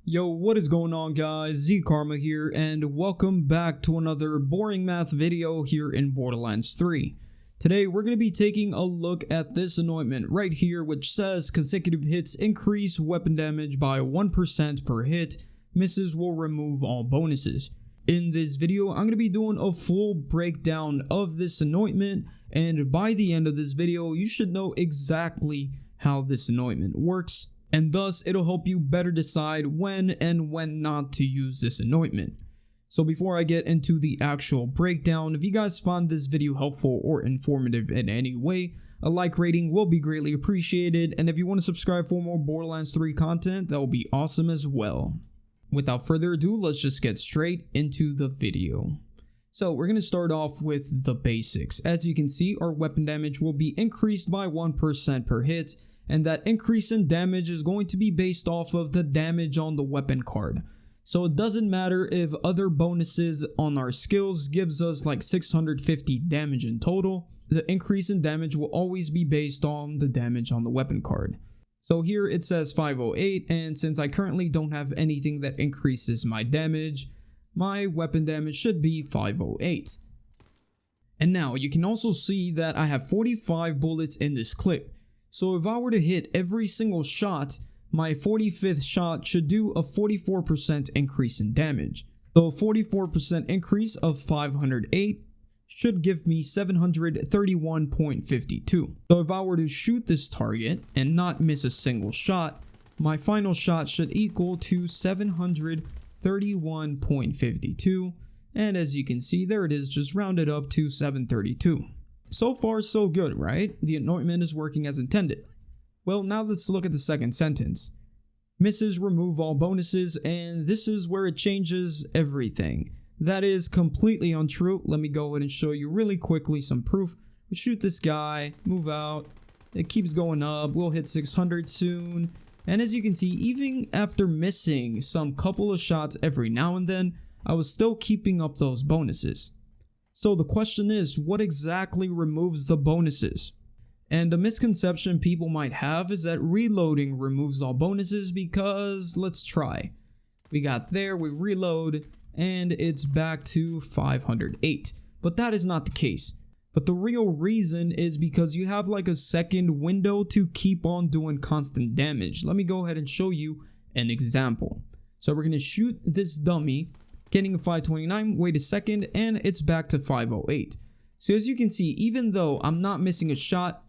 Yo, what is going on guys, Z Karma here, and welcome back to another boring math video here in Borderlands 3. Today we're going to be taking a look at this anointment right here, which says consecutive hits increase weapon damage by 1% per hit, misses will remove all bonuses. In this video I'm going to be doing a full breakdown of this anointment, and by the end of this video you should know exactly how this anointment works. And thus it'll help you better decide when and when not to use this anointment. So before I get into the actual breakdown, if you guys found this video helpful or informative in any way, a like rating will be greatly appreciated, and if you want to subscribe for more Borderlands 3 content, that will be awesome as well. Without further ado, let's just get straight into the video. So we're going to start off with the basics. As you can see, our weapon damage will be increased by 1% per hit, and that increase in damage is going to be based off of the damage on the weapon card. So it doesn't matter if other bonuses on our skills gives us like 650 damage in total, the increase in damage will always be based on the damage on the weapon card. So here it says 508, and since I currently don't have anything that increases my damage, my weapon damage should be 508. And now you can also see that I have 45 bullets in this clip. So if I were to hit every single shot, my 45th shot should do a 44% increase in damage. So a 44% increase of 508 should give me 731.52. So if I were to shoot this target and not miss a single shot, my final shot should equal to 731.52. And as you can see, there it is, just rounded up to 732. So far so good, right? The anointment is working as intended. Well, now let's look at the second sentence. Misses remove all bonuses, and this is where it changes everything. That is completely untrue. Let me go ahead and show you really quickly some proof. We shoot this guy, move out, it keeps going up, we'll hit 600 soon. And as you can see, even after missing some couple of shots every now and then, I was still keeping up those bonuses. So the question is, what exactly removes the bonuses? And a misconception people might have is that reloading removes all bonuses, because let's try. We got there, we reload, and it's back to 508. But that is not the case. But the real reason is because you have like a second window to keep on doing constant damage. Let me go ahead and show you an example. So we're going to shoot this dummy, getting a 529, wait a second, and it's back to 508. So as you can see, even though I'm not missing a shot,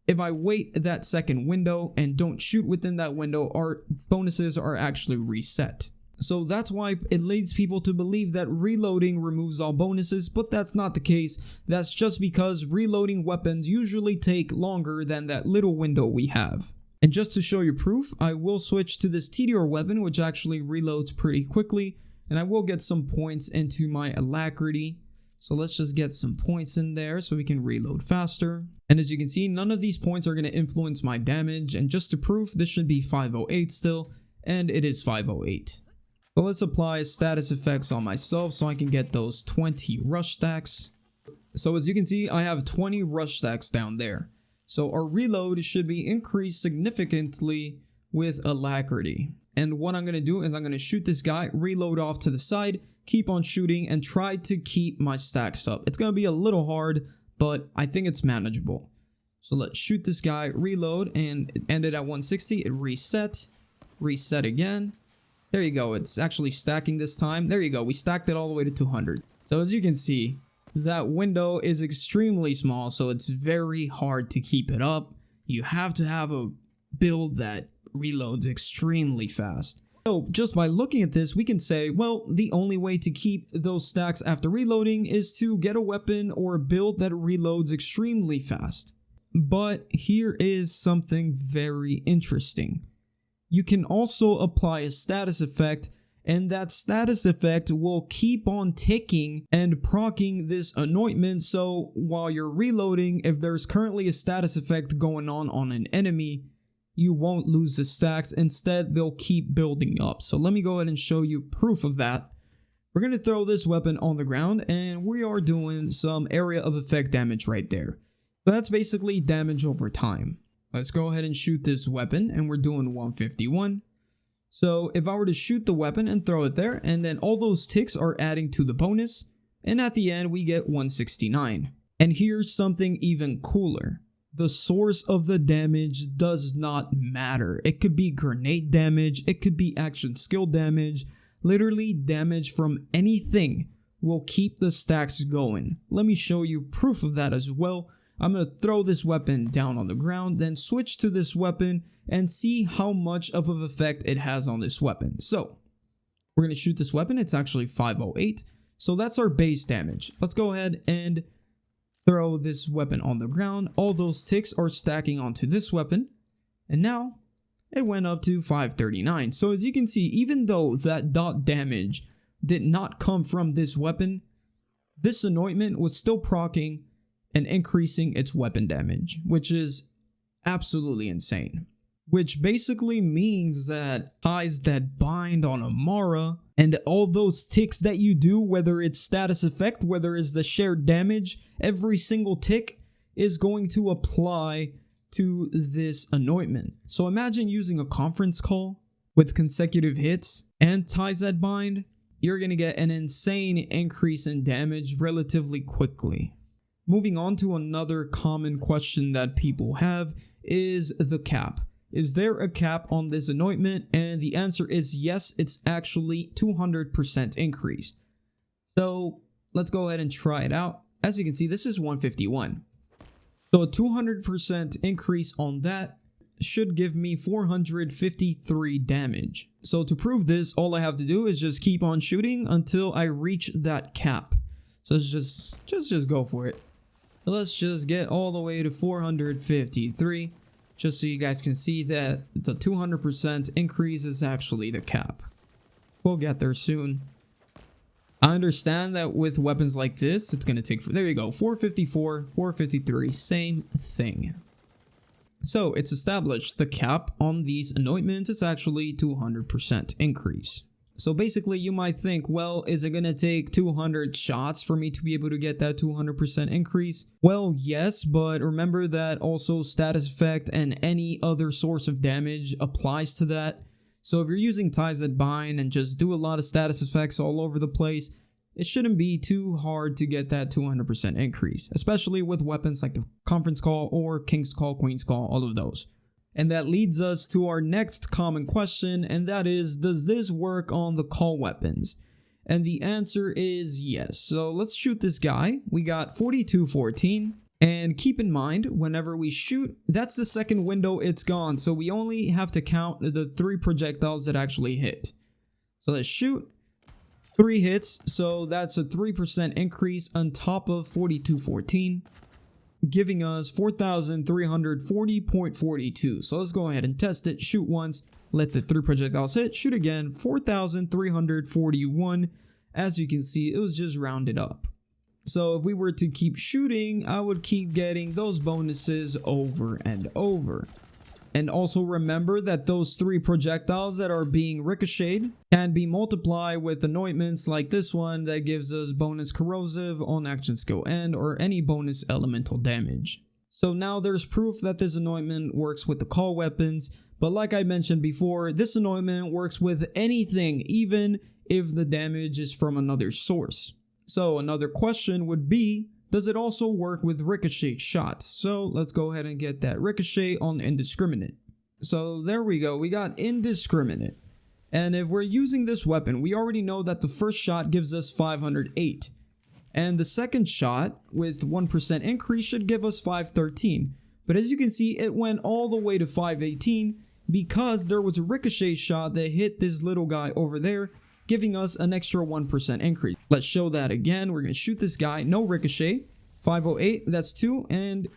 if I wait that second window and don't shoot within that window, our bonuses are actually reset. So that's why it leads people to believe that reloading removes all bonuses, but that's not the case. That's just because reloading weapons usually take longer than that little window we have. And just to show you proof, I will switch to this TDR weapon, which actually reloads pretty quickly. And I will get some points into my alacrity. So let's just get some points in there so we can reload faster. And as you can see, none of these points are going to influence my damage. And just to prove, this should be 508 still. And it is 508. So let's apply status effects on myself so I can get those 20 rush stacks. So as you can see, I have 20 rush stacks down there. So our reload should be increased significantly with alacrity. And what I'm going to do is I'm going to shoot this guy, reload off to the side, keep on shooting, and try to keep my stacks up. It's going to be a little hard, but I think it's manageable. So let's shoot this guy, reload, and it ended at 160. It reset again. There you go. It's actually stacking this time. There you go. We stacked it all the way to 200. So as you can see, that window is extremely small, so it's very hard to keep it up. You have to have a build that reloads extremely fast. So just by looking at this, we can say, well, the only way to keep those stacks after reloading is to get a weapon or a build that reloads extremely fast. But here is something very interesting. You can also apply a status effect, and that status effect will keep on ticking and proccing this anointment. So while you're reloading, if there's currently a status effect going on an enemy, you won't lose the stacks. Instead, they'll keep building up. So let me go ahead and show you proof of that. We're going to throw this weapon on the ground, and we are doing some area of effect damage right there. So that's basically damage over time. Let's go ahead and shoot this weapon, and we're doing 151. So if I were to shoot the weapon and throw it there, and then all those ticks are adding to the bonus, and at the end we get 169. And here's something even cooler. The source of the damage does not matter. It could be grenade damage, it could be action skill damage, literally damage from anything will keep the stacks going. Let me show you proof of that as well. I'm going to throw this weapon down on the ground, then switch to this weapon and see how much of an effect it has on this weapon. So we're going to shoot this weapon. It's actually 508. So that's our base damage. Let's go ahead and throw this weapon on the ground. All those ticks are stacking onto this weapon. And now it went up to 539. So as you can see, even though that dot damage did not come from this weapon, this anointment was still proccing and increasing its weapon damage, which is absolutely insane. Which basically means that ties that bind on Amara and all those ticks that you do, whether it's status effect, whether it's the shared damage, every single tick is going to apply to this anointment. So imagine using a conference call with consecutive hits and ties that bind. You're going to get an insane increase in damage relatively quickly. Moving on to another common question that people have is the cap. Is there a cap on this anointment? And the answer is yes, it's actually 200% increase. So let's go ahead and try it out. As you can see, this is 151. So a 200% increase on that should give me 453 damage. So to prove this, all I have to do is just keep on shooting until I reach that cap. So let's just go for it. Let's just get all the way to 453. Just so you guys can see that the 200% increase is actually the cap. We'll get there soon. I understand that with weapons like this, it's going to take... There you go, 454, 453, same thing. So it's established the cap on these anointments is actually 200% increase. So basically you might think, well, is it going to take 200 shots for me to be able to get that 200% increase? Well, yes, but remember that also status effect and any other source of damage applies to that. So if you're using ties that bind and just do a lot of status effects all over the place, it shouldn't be too hard to get that 200% increase, especially with weapons like the conference call or king's call, queen's call, all of those. And that leads us to our next common question, and that is, does this work on the call weapons? And the answer is yes. So let's shoot this guy. We got 4214. And keep in mind, whenever we shoot, that's the second window it's gone. So we only have to count the 3 projectiles that actually hit. So let's shoot. 3 hits. So that's a 3% increase on top of 4214. Giving us 4,340.42. So let's go ahead and test it. Shoot once, let the 3 projectiles hit. Shoot again, 4,341. As you can see, it was just rounded up. So if we were to keep shooting, I would keep getting those bonuses over and over. And also remember that those 3 projectiles that are being ricocheted can be multiplied with anointments like this one that gives us bonus corrosive on action skill end or any bonus elemental damage. So now there's proof that this anointment works with the call weapons, but like I mentioned before, this anointment works with anything, even if the damage is from another source. So another question would be, does it also work with ricochet shots? So let's go ahead and get that ricochet on indiscriminate. So there we go, we got indiscriminate. And if we're using this weapon, we already know that the first shot gives us 508. And the second shot with 1% increase should give us 513. But as you can see, it went all the way to 518 because there was a ricochet shot that hit this little guy over there, giving us an extra 1% increase. Let's show that again. We're going to shoot this guy, no ricochet, 508, that's 2, and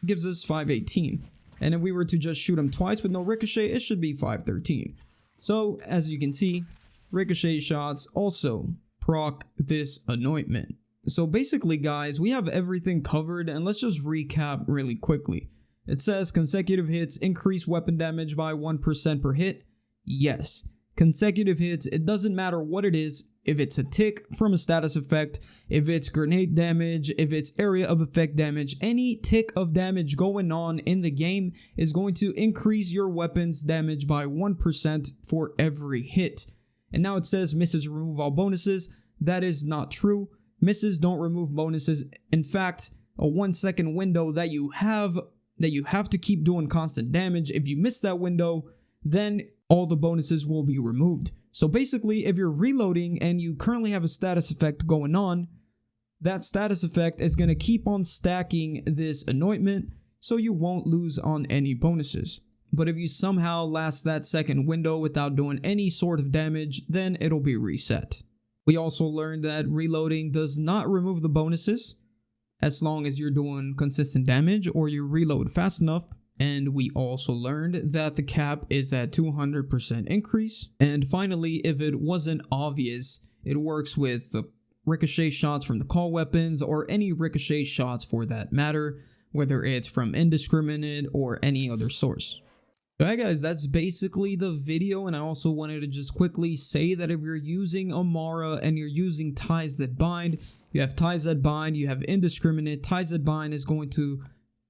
gives us 518. And if we were to just shoot him twice with no ricochet, it should be 513. So as you can see, ricochet shots also proc this anointment. So basically guys, we have everything covered, and let's just recap really quickly. It says consecutive hits increase weapon damage by 1% per hit. Yes. Consecutive hits, it doesn't matter what it is if it's a tick from a status effect, if it's grenade damage, if it's area of effect damage, any tick of damage going on in the game is going to increase your weapon's damage by 1% for every hit. And now it says misses remove all bonuses. That is not true. Misses don't remove bonuses. In fact, a 1 second window that you have to keep doing constant damage, if you miss that window, then all the bonuses will be removed. So basically, if you're reloading and you currently have a status effect going on, that status effect is going to keep on stacking this anointment, so you won't lose on any bonuses. But if you somehow last that second window without doing any sort of damage, then it'll be reset. We also learned that reloading does not remove the bonuses, as long as you're doing consistent damage or you reload fast enough. And we also learned that the cap is at 200% increase. And finally, if it wasn't obvious, it works with the ricochet shots from the call weapons or any ricochet shots for that matter, whether it's from indiscriminate or any other source. Alright guys, that's basically the video, and I also wanted to just quickly say that if you're using Amara and you're using ties that bind, you have ties that bind, you have indiscriminate. Ties that bind is going to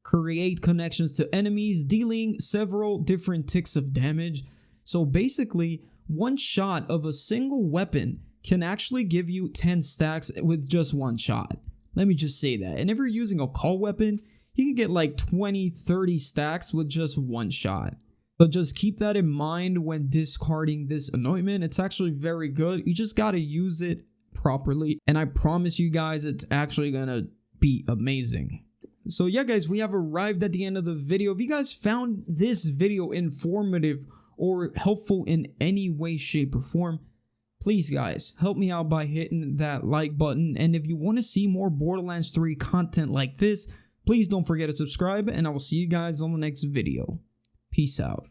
create connections to enemies, dealing several different ticks of damage. So basically, one shot of a single weapon can actually give you 10 stacks with just one shot. Let me just say that. And if you're using a call weapon, you can get like 20-30 stacks with just one shot. So just keep that in mind when discarding this anointment. It's actually very good. You just gotta use it properly, and I promise you guys it's actually gonna be amazing. So yeah guys, we have arrived at the end of the video. If you guys found this video informative or helpful in any way, shape, or form, please guys, help me out by hitting that like button. And if you want to see more Borderlands 3 content like this, please don't forget to subscribe, and I will see you guys on the next video. Peace out.